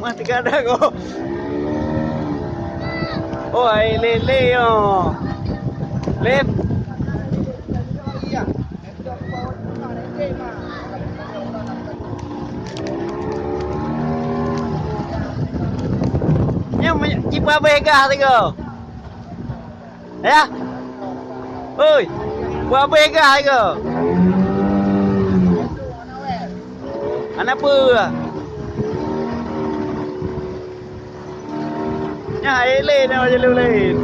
mati kadang oh. Oh, ai lele oh. Lep. Nhưng chim ba bê cả thế cơ. Ya. Ơi. Ba bê cả thế cơ. Anak apa? Nya ai lên nào je lên.